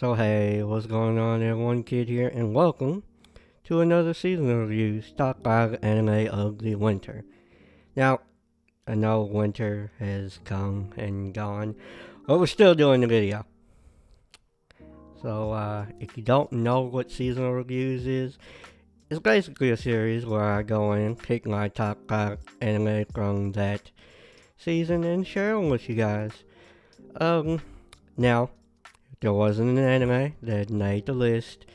So hey, what's going on everyone, Kid here, and welcome to another season review, Stock 5 Anime of the Winter. Now, I know winter has come and gone, but we're still doing the video. So if you don't know what seasonal reviews is, it's basically a series where I go in and pick my top 5 anime from that season and share them with you guys. Now, there wasn't an anime that made the list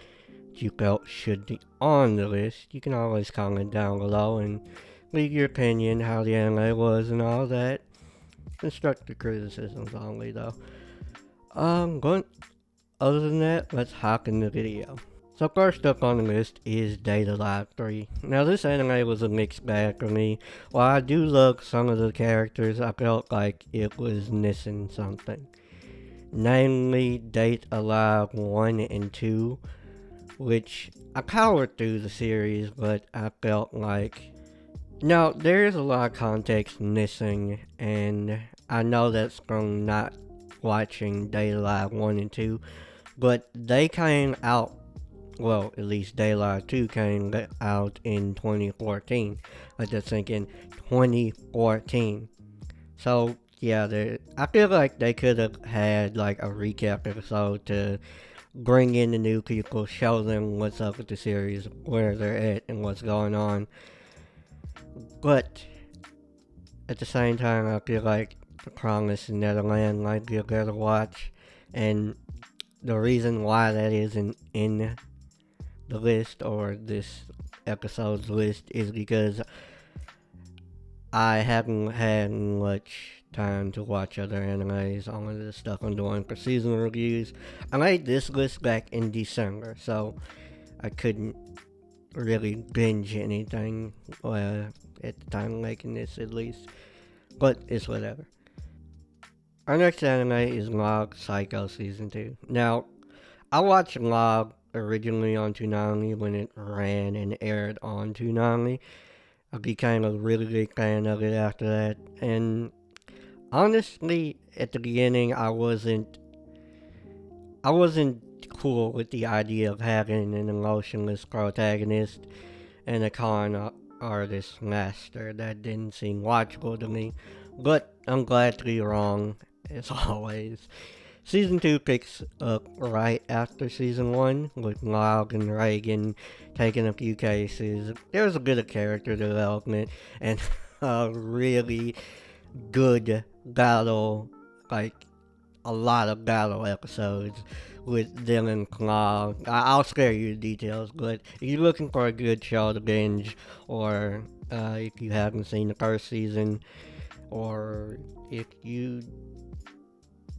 that you felt should be on the list, you can always comment down below and leave your opinion how the anime was and all that. Constructive criticisms only though. But other than that, let's hop in the video. So first up on the list is Date Alive 3. Now this anime was a mixed bag for me. While I do love some of the characters, I felt like it was missing something. Namely Date Alive 1 and 2, which I powered through the series, but I felt like... Now, there's a lot of context missing, and I know that's from not watching Date Alive 1 and 2, but they came out, well, at least Date Alive 2 came out in 2014. Let us think in 2014. So, yeah, I feel like they could have had like a recap episode to bring in the new people, show them what's up with the series, where they're at, and what's going on. But at the same time, I feel like The Promised Neverland might be a better watch, and the reason why that isn't in the list or this episode's list is because I haven't had much time to watch other animes on the stuff I'm doing for seasonal reviews. I made this list back in December, so I couldn't really binge anything at the time of making this at least, but it's whatever. Our next anime is Log Psycho Season 2. Now, I watched Log originally on Toonami when it ran and aired on Toonami. I became a really big fan of it after that, and honestly, at the beginning, I wasn't cool with the idea of having an emotionless protagonist and a con artist master. That didn't seem watchable to me, but I'm glad to be wrong, as always. Season 2 picks up right after Season 1, with Log and Reagan taking a few cases. There's a bit of character development, and a really good battle, like a lot of battle episodes with them and Log. I'll spare you the details, but if you're looking for a good show to binge, or if you haven't seen the first season, or if you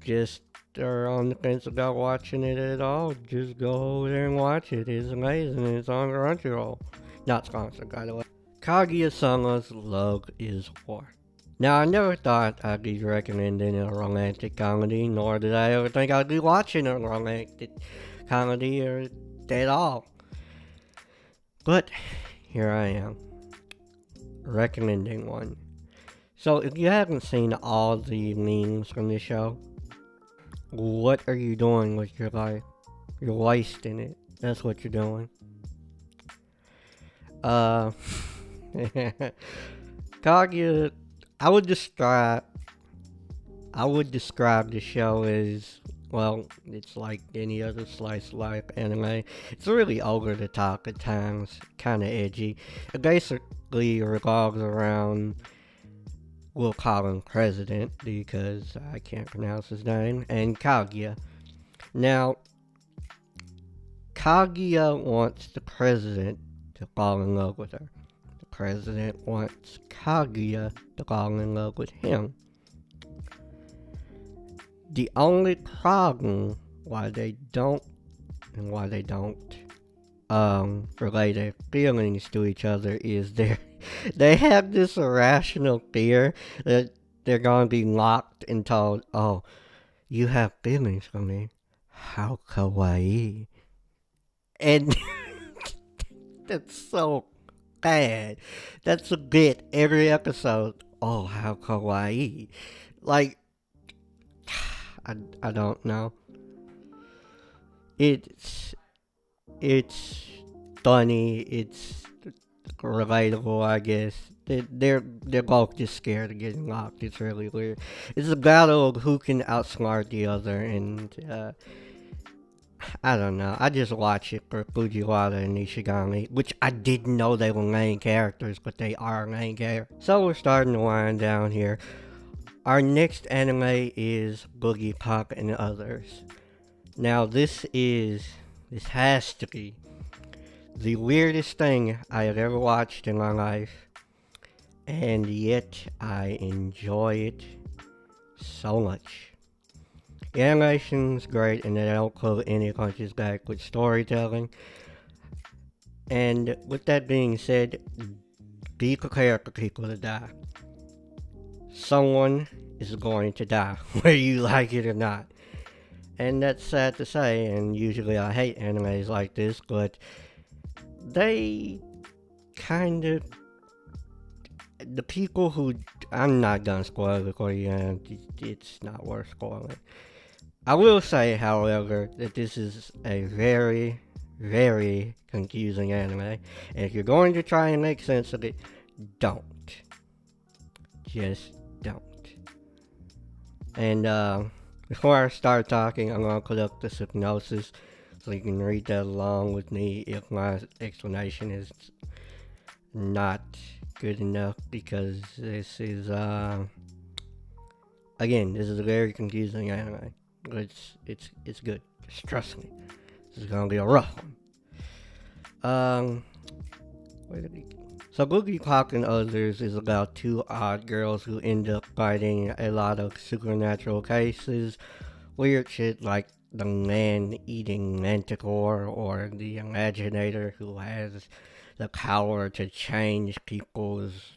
just are on the fence about watching it at all, just go over there and watch it. It's amazing. It's on Crunchyroll. Not sponsored, by the way. Kaguya-Sama's Love is War. Now, I never thought I'd be recommending a romantic comedy, nor did I ever think I'd be watching a romantic comedy or at all. But here I am, recommending one. So if you haven't seen all the memes from this show, what are you doing with your life? You're wasting it. That's what you're doing. Kaguya, I would describe the show as, well, it's like any other slice of life anime. It's really over the top at times, kinda edgy. It basically revolves around, we'll call him President because I can't pronounce his name, and Kaguya. Now, Kaguya wants the President to fall in love with her. The President wants Kaguya to fall in love with him. The only problem why they don't relate their feelings to each other is they have this irrational fear that they're going to be locked and told, oh, you have feelings for me. How kawaii. And that's so bad. That's a bit every episode. Oh, how kawaii. Like, I don't know. It's it's funny. It's relatable, I guess. They're both just scared of getting locked. It's really weird. It's a battle of who can outsmart the other, and I don't know. I just watch it for Fujiwara and Ishigami, which I didn't know they were main characters, but they are main characters. So we're starting to wind down here. Our next anime is Boogie Pop and Others. Now this has to be the weirdest thing I have ever watched in my life, and yet I enjoy it so much. The animation's great, and they don't pull any punches back with storytelling. And with that being said, be prepared for people to die. Someone is going to die, whether you like it or not. And that's sad to say, and usually I hate animes like this, but they kind of, the people who, I'm not gonna spoil it for you, and it's not worth spoiling. I will say, however, that this is a very, very confusing anime, and if you're going to try and make sense of it, don't. Just don't. And before I start talking, I'm gonna put up the synopsis so you can read that along with me if my explanation is not good enough, because this is again, this is a very confusing anime. It's good. Just trust me. This is gonna be a rough one. Where did we go? So Boogie Pop and Others is about two odd girls who end up fighting a lot of supernatural cases, weird shit like the man-eating manticore or the imaginator who has the power to change people's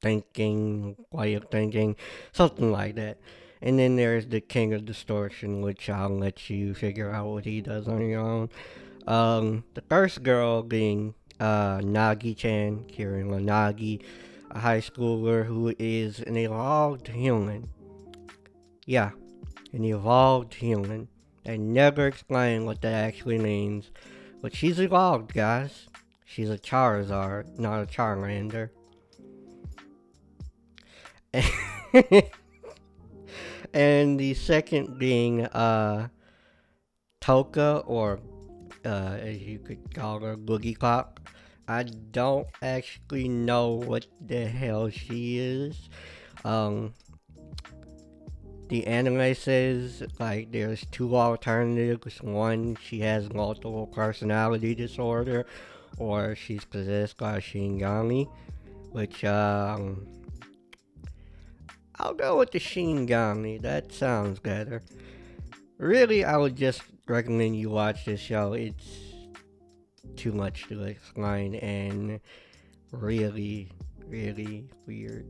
way of thinking, something like that. And then there's the King of Distortion, which I'll let you figure out what he does on your own. The first girl being Nagi-chan, Kirin Nagi, a high schooler who is an evolved human. Yeah, an evolved human. They never explain what that actually means, but she's evolved, guys. She's a Charizard, not a Charmander. And the second being Toka, or as you could call her, Boogie Pop. I don't actually know what the hell she is. The anime says like there's two alternatives. One, she has multiple personality disorder, or she's possessed by Shinigami, which I'll go with the Shinigami. That sounds better. Really, I would just recommend you watch this show. It's too much to explain and really, really weird.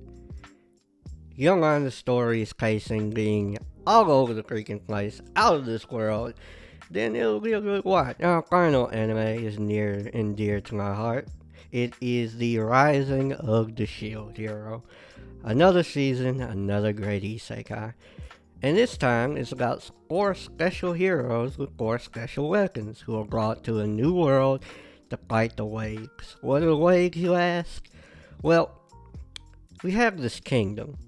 You don't mind the story's pacing being all over the freaking place, out of this world, then it'll be a good watch. Our final anime is near and dear to my heart. It is The Rising of the Shield Hero. Another season, another great isekai. And this time, it's about 4 special heroes with 4 special weapons who are brought to a new world to fight the waves. What are the waves, you ask? Well, we have this kingdom.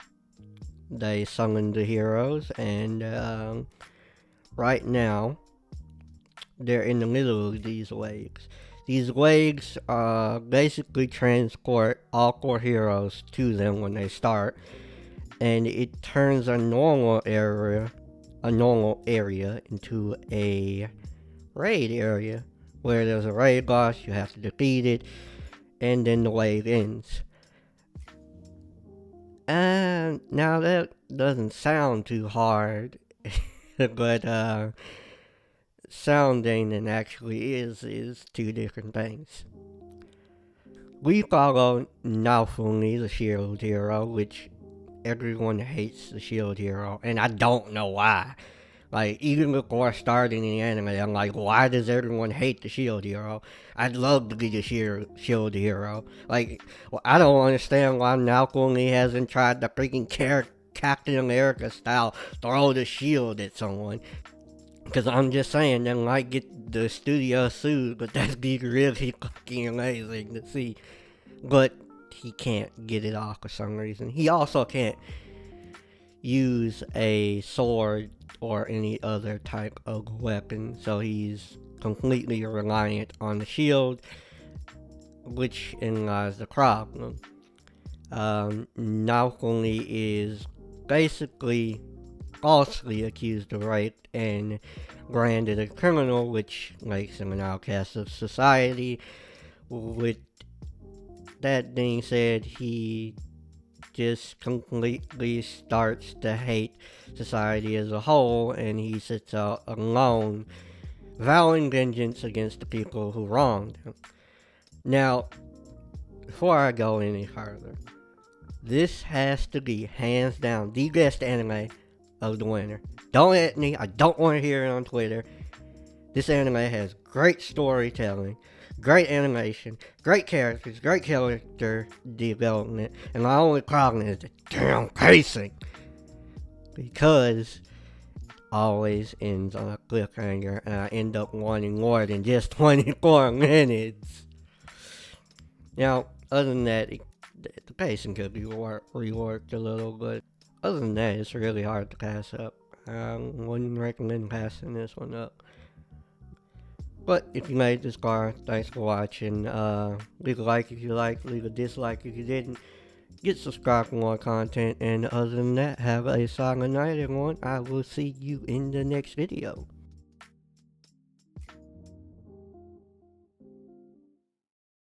They summon the heroes, and right now, they're in the middle of these waves. These waves basically transport all 4 heroes to them when they start, and it turns a normal area into a raid area, where there's a raid boss, you have to defeat it, and then the wave ends. And now that doesn't sound too hard, but sounding and actually is 2 different things. We follow Naofumi, the shield hero, which everyone hates the shield hero, and I don't know why. Like, even before starting the anime, I'm like, why does everyone hate the shield hero? I'd love to be the shield hero. Like, well, I don't understand why Naofumi hasn't tried to freaking Captain America style throw the shield at someone. Because I'm just saying, they might get the studio sued, but that'd be really fucking amazing to see. But he can't get it off for some reason. He also can't use a sword or any other type of weapon, so he's completely reliant on the shield, which in lies the problem. Naokuni is basically falsely accused of rape and branded a criminal, which makes him an outcast of society. With that being said, he just completely starts to hate society as a whole, and he sits out alone, vowing vengeance against the people who wronged him. Now, before I go any further, this has to be hands down the best anime of the winter. Don't at me, I don't want to hear it on Twitter. This anime has great storytelling, great animation, great characters, great character development, and my only problem is the damn pacing. Because always ends on a cliffhanger, and I end up wanting more than just 24 minutes. Now, other than that, the pacing could be reworked a little, but other than that, it's really hard to pass up. I wouldn't recommend passing this one up. But if you made this far, thanks for watching. Leave a like if you liked, leave a dislike if you didn't. Get subscribed for more content, and other than that, have a solid night, everyone. I will see you in the next video.